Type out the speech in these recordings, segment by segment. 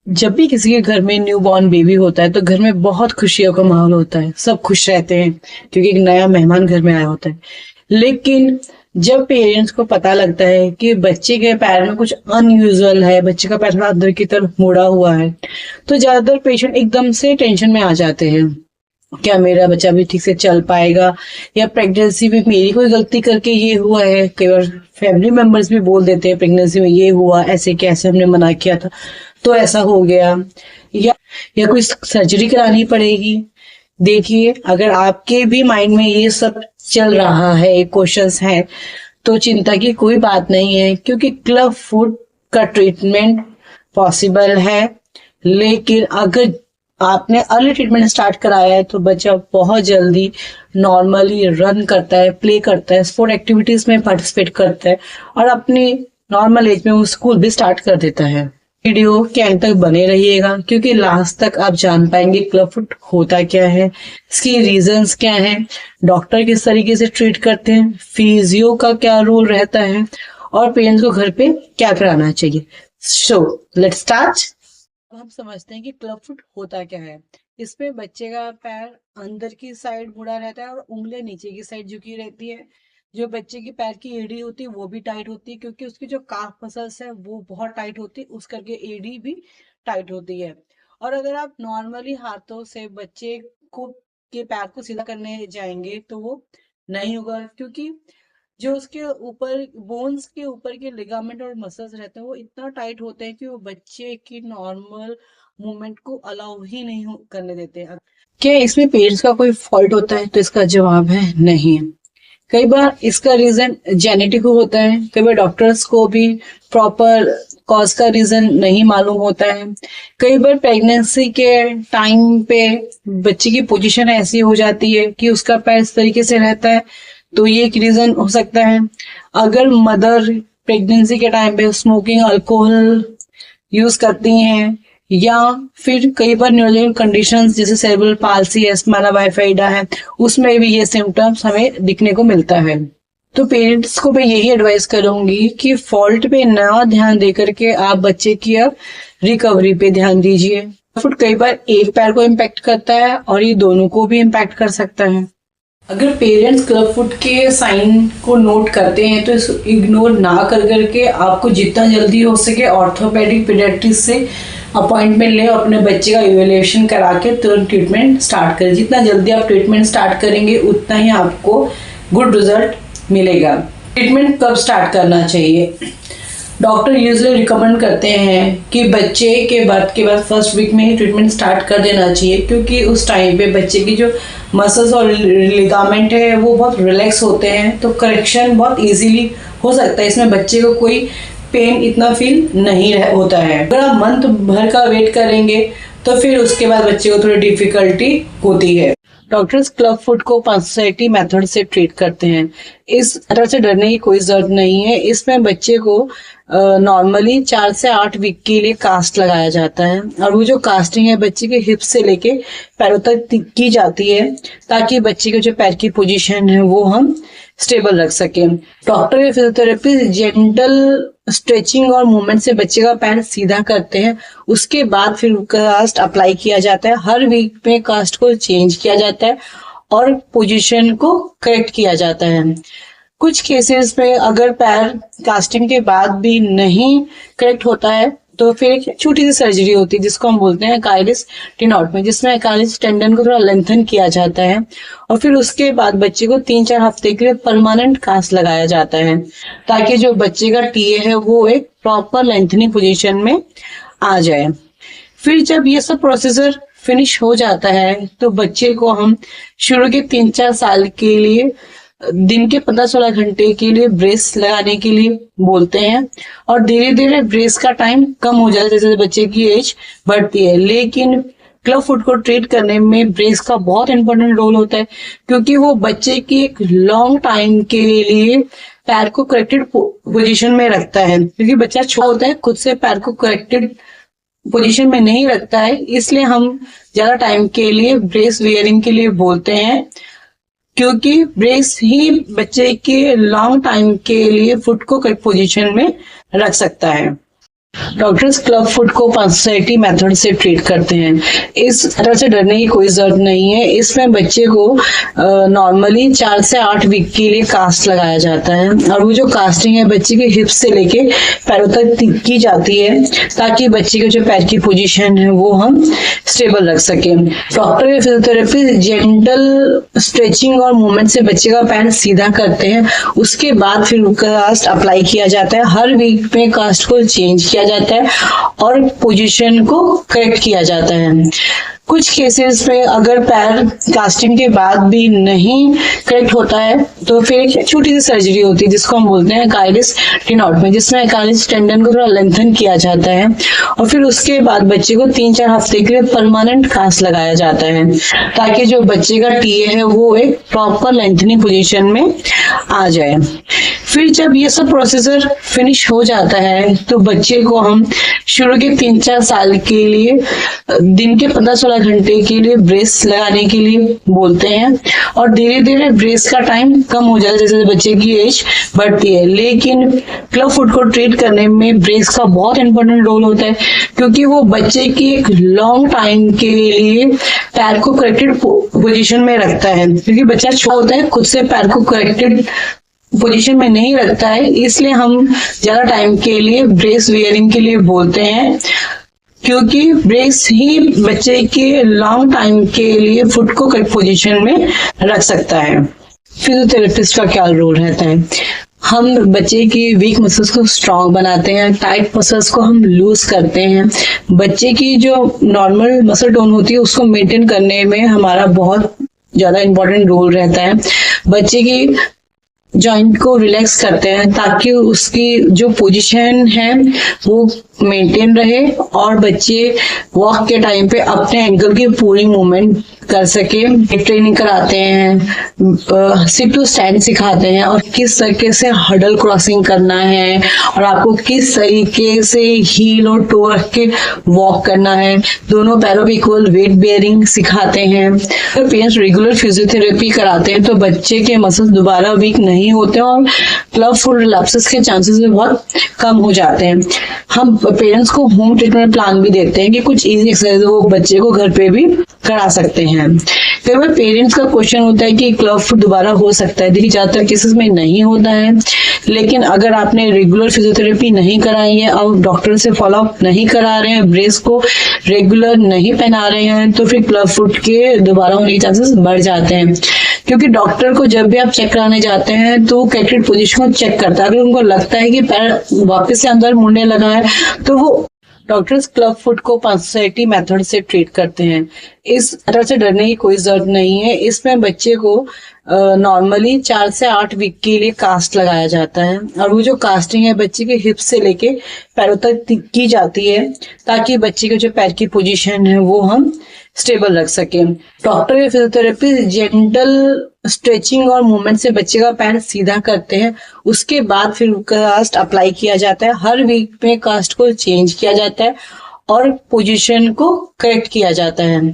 जब भी किसी के घर में न्यू बॉर्न बेबी होता है तो घर में बहुत खुशियों का माहौल होता है, सब खुश रहते हैं क्योंकि एक नया मेहमान घर में आया होता है। लेकिन जब पेरेंट्स को पता लगता है कि बच्चे के पैर में कुछ अनयूजुअल है, बच्चे का पैर थोड़ा अंदर की तरफ मुड़ा हुआ है, तो ज्यादातर पेशेंट एकदम से टेंशन में आ जाते हैं। क्या मेरा बच्चा भी ठीक से चल पाएगा, या प्रेगनेंसी में मेरी कोई गलती करके ये हुआ है। कई बार फैमिली मेंबर्स भी बोल देते हैं प्रेगनेंसी में ये हुआ, ऐसे कैसे हमने मना किया था तो ऐसा हो गया, या कोई सर्जरी करानी पड़ेगी। देखिए, अगर आपके भी माइंड में ये सब चल रहा है, क्वेश्चंस हैं, तो चिंता की कोई बात नहीं है, क्योंकि क्लब फुट का ट्रीटमेंट पॉसिबल है। लेकिन अगर आपने अर्ली ट्रीटमेंट स्टार्ट कराया है तो बच्चा बहुत जल्दी नॉर्मली रन करता है, प्ले करता है, स्पोर्ट एक्टिविटीज में पार्टिसिपेट करता है और अपनी नॉर्मल एज में वो स्कूल भी स्टार्ट कर देता है। वीडियो के अंत तक बने रहिएगा, क्योंकि लास्ट तक आप जान पाएंगे क्लब फुट होता क्या है, इसकी रीजंस क्या है, डॉक्टर किस तरीके से ट्रीट करते हैं, फिजियो का क्या रोल रहता है और पेरेंट्स को घर पे क्या कराना चाहिए। So let's start. हम समझते हैं कि क्लब फुट होता क्या है। इसमें बच्चे का पैर अंदर की साइड मुड़ा रहता है और उंगलियां नीचे की साइड झुकी रहती है। जो बच्चे की पैर की एड़ी होती है वो भी टाइट होती है, क्योंकि उसकी जो काफ मसल्स है वो बहुत टाइट होती है, उस करके एड़ी भी टाइट होती है। और अगर आप नॉर्मली हाथों से बच्चे को के पैर को सीधा करने जाएंगे तो वो नहीं होगा, क्योंकि जो उसके ऊपर बोन्स के ऊपर के लिगामेंट और मसल्स रहते हैं वो इतना टाइट होते हैं कि वो बच्चे की नॉर्मल मूवमेंट को अलाउ ही नहीं करने देते हैं। क्या इसमें पेरेंट्स का कोई फॉल्ट होता है? तो इसका जवाब है नहीं। कई बार इसका रीजन जेनेटिक होता है, कई बार डॉक्टर्स को भी प्रॉपर कॉज का रीजन नहीं मालूम होता है। कई बार प्रेगनेंसी के टाइम पे बच्चे की पोजीशन ऐसी हो जाती है कि उसका पैर इस तरीके से रहता है, तो ये एक रीजन हो सकता है। अगर मदर प्रेगनेंसी के टाइम पे स्मोकिंग, अल्कोहल यूज करती हैं, या फिर कई बार न्यूरोलॉजिकल कंडीशंस जैसे सेरेब्रल पाल्सी, एस्मा वाइफाइडा है, उसमें भी ये सिम्टम्स हमें दिखने को मिलता है। तो पेरेंट्स को मैं यही एडवाइस करूंगी कि फॉल्ट पे ना ध्यान दे करके आप बच्चे की अब रिकवरी पे ध्यान दीजिए। फुट कई बार एक पैर को इम्पैक्ट करता है और ये दोनों को भी इम्पैक्ट कर सकता है। अगर पेरेंट्स क्लब फुट के साइन को नोट करते हैं तो इसको इग्नोर ना कर करके आपको जितना जल्दी हो सके ऑर्थोपेडिक पीडियाट्रिस्ट से अपॉइंटमेंट लें और अपने बच्चे का इवैल्यूएशन करा के तुरंत ट्रीटमेंट स्टार्ट करें। जितना जल्दी आप ट्रीटमेंट स्टार्ट करेंगे उतना ही आपको गुड रिजल्ट मिलेगा। ट्रीटमेंट कब स्टार्ट करना चाहिए? डॉक्टर यूजुअली रिकमेंड करते हैं कि बच्चे के बर्थ के बाद फर्स्ट वीक में ही ट्रीटमेंट स्टार्ट कर देना चाहिए, क्योंकि उस टाइम पे बच्चे की जो मसल्स और लिगामेंट है वो बहुत रिलैक्स होते हैं, तो करेक्शन बहुत इजीली हो सकता है। इसमें बच्चे को कोई पेन इतना फील नहीं होता है। अगर आप मंथ भर का वेट करेंगे तो फिर उसके बाद बच्चे को थोड़ी डिफिकल्टी होती है। डॉक्टर्स क्लब फुट को पांसैटी मेथड से ट्रीट करते हैं। इस तरह से डरने की कोई जरूरत नहीं है। इसमें बच्चे को नॉर्मली 4 से 8 वीक के लिए कास्ट लगाया जाता है, और वो जो कास्टिंग है बच्चे के हिप से लेके पैरों तक की जाती है, ताकि बच्चे के जो पैर की पोजीशन है वो हम स्टेबल रख सकें। डॉक्टर या फिजियोथेरेपी जेंटल स्ट्रेचिंग और मूवमेंट से बच्चे का पैर सीधा करते हैं। उसके बाद फिर कास्ट अप्लाई किया जाता है। हर वीक में कास्ट को चेंज किया जाता है और पोजीशन को करेक्ट किया जाता है। कुछ केसेस में अगर पैर कास्टिंग के बाद भी नहीं करेक्ट होता है तो फिर एक छोटी सी सर्जरी होती है जिसको हम बोलते हैं अकाइलिस टेंडोन, जिसमें अकाइलिस टेंडन को थोड़ा लेंथन किया जाता है और फिर उसके बाद बच्चे को 3-4 हफ्ते के लिए परमानेंट कास्ट लगाया जाता है, ताकि जो बच्चे का टीए है वो एक प्रॉपर लेंथनिंग पोजीशन में आ जाए। फिर जब ये सब प्रोसीजर फिनिश हो जाता है तो बच्चे को हम शुरू के 3-4 साल के लिए दिन के 15-16 घंटे के लिए ब्रेस लगाने के लिए बोलते हैं, और धीरे धीरे ब्रेस का टाइम कम हो जाता है जैसे बच्चे की एज बढ़ती है। लेकिन क्लब फुट को ट्रीट करने में ब्रेस का बहुत इंपॉर्टेंट रोल होता है, क्योंकि वो बच्चे की एक लॉन्ग टाइम के लिए पैर को करेक्टेड पोजीशन में रखता है, क्योंकि बच्चा छोटा होता है, खुद से पैर को करेक्टेड पोजीशन में नहीं रखता है। इसलिए हम ज्यादा टाइम के लिए ब्रेस वियरिंग के लिए बोलते हैं, क्योंकि ब्रेस ही बच्चे के लॉन्ग टाइम के लिए फुट को करेक्ट पोजीशन में रख सकता है। डॉक्टर्स क्लब फुट को पंसैटी मेथड से ट्रीट करते हैं। इस तरह से डरने की कोई जरूरत नहीं है। इसमें बच्चे को नॉर्मली 4 से 8 वीक के लिए कास्ट लगाया जाता है और वो जो कास्टिंग है बच्चे के हिप्स से लेके पैरों तक की जाती है ताकि बच्चे के जो पैर की पोजीशन है वो हम स्टेबल रख सके। डॉक्टर या फिजियोथेरेपी जेंटल स्ट्रेचिंग और मूवमेंट से बच्चे का पैर सीधा करते हैं। उसके बाद फिर कास्ट अप्लाई किया जाता है। हर वीक में कास्ट को चेंज किया जाता है और पोजीशन को करेक्ट किया जाता है। कुछ केसेस में अगर पैर कास्टिंग के बाद भी नहीं करेक्ट होता है तो फिर एक छोटी सी सर्जरी होती है जिसको हम बोलते हैं अकाइलिस टेनोटमी, जिसमें अकाइलिस टेंडन को थोड़ा लेंथन किया जाता है और फिर उसके बाद बच्चे को 3-4 हफ्ते के लिए परमानेंट कास्ट लगाया जाता है ताकि जो बच्चे का टीए है वो एक प्रॉपर लेंथनिंग पोजीशन में आ जाए। फिर जब ये सब प्रोसीजर फिनिश हो जाता है तो बच्चे को हम शुरू के 3-4 साल के लिए दिन के 15-16 घंटे के लिए ब्रेस लगाने के लिए बोलते हैं और धीरे धीरे ब्रेस का टाइम कम हो जाता है जैसे बच्चे की एज बढ़ती है। लेकिन क्लब फुट को ट्रीट करने में ब्रेस का बहुत इंपॉर्टेंट रोल होता है क्योंकि वो बच्चे की एक लॉन्ग टाइम के लिए पैर को करेक्टेड पोजीशन में रखता है, क्योंकि बच्चा छोटा होता है खुद से पैर को करेक्टेड पोजीशन में नहीं रखता है, इसलिए हम ज्यादा टाइम के लिए ब्रेस वियरिंग के लिए बोलते हैं, क्योंकि ब्रेस ही बच्चे के लॉन्ग टाइम के लिए फुट को करेक्ट पोजीशन में रख सकता है। फिजियोथेरेपिस्ट का क्या रोल रहता है? हम बच्चे की वीक मसल्स को स्ट्रांग बनाते हैं, टाइट मसल्स को हम लूज करते हैं। बच्चे की जो नॉर्मल मसल टोन होती है उसको मेंटेन करने में हमारा बहुत ज्यादा इंपॉर्टेंट रोल रहता है। बच्चे की जॉइंट को रिलैक्स करते हैं ताकि उसकी जो पोजीशन है वो मेंटेन रहे और बच्चे वॉक के टाइम पे अपने एंकल की पूरी मूवमेंट कर सके। ट्रेनिंग कराते हैं, सिट टू स्टैंड सिखाते हैं और किस तरीके से हडल क्रॉसिंग करना है और आपको किस तरीके से हील और टो रख के वॉक करना है। दोनों पैरों पे इक्वल वेट बेयरिंग सिखाते हैं। अगर पेरेंट्स रेगुलर फिजियोथेरेपी कराते हैं तो बच्चे के मसल्स दोबारा वीक नहीं होते और क्लब फुट रिलैप्सेस के चांसेस भी बहुत कम हो जाते हैं। हम पेरेंट्स को होम ट्रीटमेंट प्लान भी देते हैं कि कुछ इजी एक्सरसाइज वो बच्चे को घर पे भी करा सकते हैं। कई बार पेरेंट्स का क्वेश्चन होता है कि क्लब फुट दोबारा हो सकता है। देखिए ज्यादातर केसेस में नहीं होता है, लेकिन अगर आपने रेगुलर फिजियोथेरेपी नहीं कराई है और डॉक्टर से फॉलोअप नहीं करा रहे हैं, ब्रेस को रेगुलर नहीं पहना रहे हैं, तो फिर क्लब फुट के दोबारा होने के चांसेस बढ़ जाते हैं। क्योंकि डॉक्टर को जब भी आप चेक कराने जाते हैं तो करेक्टेड पोजीशन को चेक करता है। अगर उनको लगता है कि पैर वापस से अंदर मुड़ने लगा है तो वो डॉक्टर्स क्लब फुट को पंसैटी मेथड से ट्रीट करते हैं। इस तरह से डरने की कोई जरूरत नहीं है। इसमें बच्चे को नॉर्मली 4 से 8 वीक के लिए कास्ट लगाया जाता है और वो जो कास्टिंग है बच्चे के हिप्स से लेके पैरों तक की जाती है ताकि बच्चे के जो पैर की पोजीशन है वो हम स्टेबल रख सके। डॉक्टर या फिजियोथेरेपी जेंटल स्ट्रेचिंग और मूवमेंट से बच्चे का पैर सीधा करते हैं। उसके बाद फिर कास्ट अप्लाई किया जाता है। हर वीक में कास्ट को चेंज किया जाता है और पोजीशन को करेक्ट किया जाता है।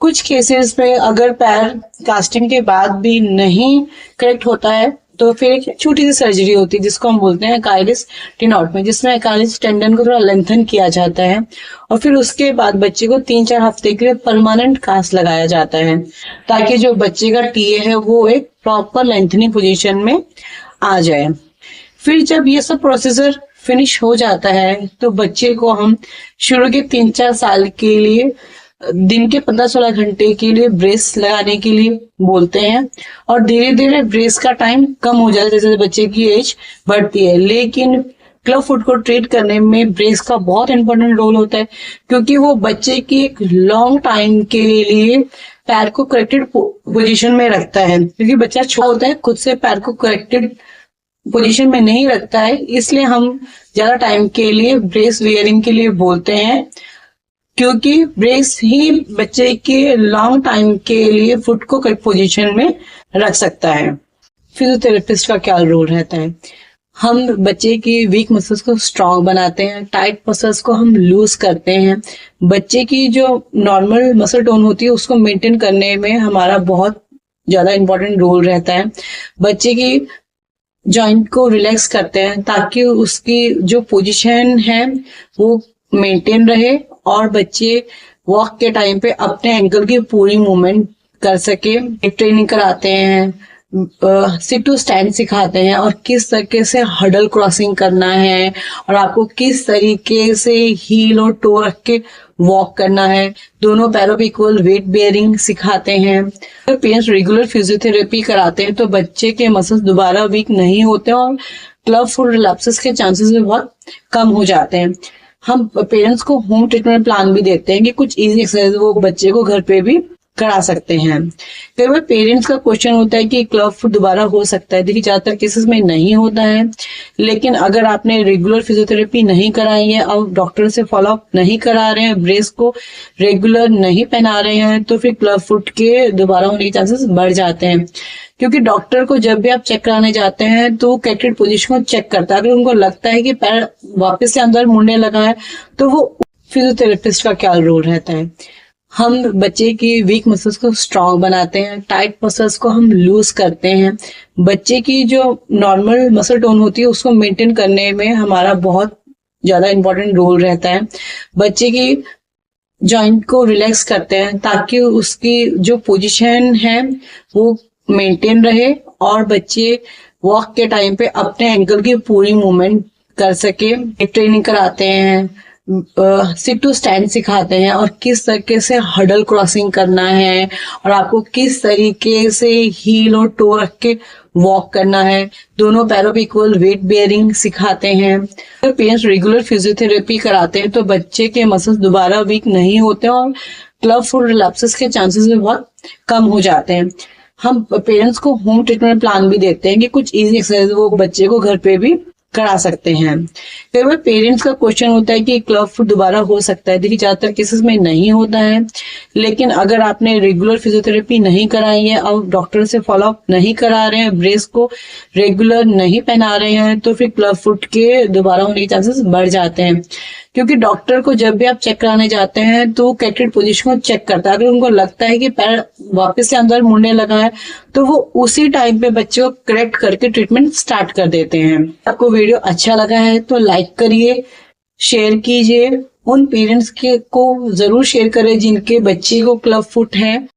कुछ केसेस में अगर पैर कास्टिंग के बाद भी नहीं करेक्ट होता है तो फिर एक छोटी सी सर्जरी होती है जिसको हम बोलते हैं अकाइलिस टेनोटमी, जिसमें अकाइलिस टेंडन को थोड़ा लेंथन किया जाता है और फिर उसके बाद बच्चे को 3-4 हफ्ते के लिए परमानेंट कास्ट लगाया जाता है ताकि जो बच्चे का टीए है वो एक प्रॉपर लेंथनिंग पोजीशन में आ जाए। फिर जब ये सब प्रोसीजर फिनिश हो जाता है तो बच्चे को हम शुरू के 3-4 साल के लिए दिन के 15-16 घंटे के लिए ब्रेस लगाने के लिए बोलते हैं और धीरे धीरे ब्रेस का टाइम कम हो जाता है जैसे बच्चे की एज बढ़ती है। लेकिन क्लब फुट को ट्रीट करने में ब्रेस का बहुत इंपॉर्टेंट रोल होता है क्योंकि वो बच्चे की एक लॉन्ग टाइम के लिए पैर को करेक्टेड पोजीशन में रखता है, क्योंकि बच्चा छोटा होता है खुद से पैर को करेक्टेड पोजीशन में नहीं रखता है, इसलिए हम ज्यादा टाइम के लिए ब्रेस वियरिंग के लिए बोलते हैं, क्योंकि ब्रेस ही बच्चे के लॉन्ग टाइम के लिए फुट को करेक्ट पोजीशन में रख सकता है। फिजियोथेरेपिस्ट का क्या रोल रहता है? हम बच्चे की वीक मसल्स को स्ट्रांग बनाते हैं, टाइट मसल्स को हम लूज करते हैं। बच्चे की जो नॉर्मल मसल टोन होती है उसको मेंटेन करने में हमारा बहुत ज्यादा इंपॉर्टेंट रोल रहता है। बच्चे की जॉइंट को रिलैक्स करते हैं ताकि उसकी जो पोजीशन है वो मेंटेन रहे और बच्चे वॉक के टाइम पे अपने एंकल की पूरी मूवमेंट कर सके। ट्रेनिंग कराते हैं, सिट टू स्टैंड सिखाते हैं और किस तरीके से हडल क्रॉसिंग करना है और आपको किस तरीके से हील और टो रख के वॉक करना है। दोनों पैरों पे इक्वल वेट बेयरिंग सिखाते हैं। अगर पेरेंट्स रेगुलर फिजियोथेरेपी कराते हैं तो बच्चे के मसल्स दोबारा वीक नहीं होते और क्लब फुट रिलैप्सेस के चांसेस भी बहुत कम हो जाते हैं। हम पेरेंट्स को होम ट्रीटमेंट प्लान भी देते हैं कि कुछ इजी एक्सरसाइज वो बच्चे को घर पे भी करा सकते हैं। कई बार पेरेंट्स का क्वेश्चन होता है कि क्लब फुट दोबारा हो सकता है। देखिए, ज्यादातर केसेस में नहीं होता है, लेकिन अगर आपने रेगुलर फिजियोथेरेपी नहीं कराई है और डॉक्टर से फॉलोअप नहीं करा रहे हैं, ब्रेस को रेगुलर नहीं पहना रहे हैं, तो फिर क्लब फुट के दोबारा होने के चांसेस बढ़ जाते हैं। क्योंकि डॉक्टर को जब भी आप चेक कराने जाते हैं तो कैक्टेड पोजीशन को चेक करता है। अगर उनको लगता है कि पैर वापस से अंदर मुड़ने लगा है तो वो फिजियोथेरेपिस्ट का क्या रोल रहता है। हम बच्चे की वीक मसल्स को स्ट्रांग बनाते हैं, टाइट मसल्स को हम लूज करते हैं। बच्चे की जो नॉर्मल मसल टोन होती है उसको मेंटेन करने में हमारा बहुत ज्यादा इंपॉर्टेंट रोल रहता है। बच्चे की जॉइंट को रिलैक्स करते हैं ताकि उसकी जो पोजीशन है वो मेंटेन रहे और बच्चे वॉक के टाइम पे अपने एंकल की पूरी मूवमेंट कर सके। ट्रेनिंग कराते हैं, सिट टू स्टैंड सिखाते हैं और किस तरीके से हडल क्रॉसिंग करना है और आपको किस तरीके से हील और टो रख के वॉक करना है। दोनों पैरों पे इक्वल वेट बेयरिंग सिखाते हैं। अगर पेरेंट्स रेगुलर फिजियोथेरेपी कराते हैं तो बच्चे के मसल्स दोबारा वीक नहीं होते और क्लब फुट रिलैप्सेस के चांसेस भी बहुत कम हो जाते हैं। हम पेरेंट्स को होम ट्रीटमेंट प्लान भी देते हैं कि कुछ इजी एक्सरसाइज वो बच्चे को घर पे भी करा सकते हैं। कई बार पेरेंट्स का क्वेश्चन होता है कि क्लब फुट दोबारा हो सकता है। देखिए, ज्यादातर केसेस में नहीं होता है, लेकिन अगर आपने रेगुलर फिजियोथेरेपी नहीं कराई है और डॉक्टर से फॉलोअप नहीं करा रहे हैं, ब्रेस को रेगुलर नहीं पहना रहे हैं, तो फिर क्लब फुट के दोबारा होने के चांसेस बढ़ जाते हैं। क्योंकि डॉक्टर को जब भी आप चेक कराने जाते हैं तो कैक्टेड पोजीशन को चेक करता है। अगर उनको लगता है कि पैर वापस से अंदर मुड़ने लगा है तो वो उसी टाइम पे बच्चे को करेक्ट करके ट्रीटमेंट स्टार्ट कर देते हैं। आपको वीडियो अच्छा लगा है तो लाइक करिए, शेयर कीजिए। उन पेरेंट्स के को जरूर शेयर करें जिनके बच्चे को क्लब फुट है।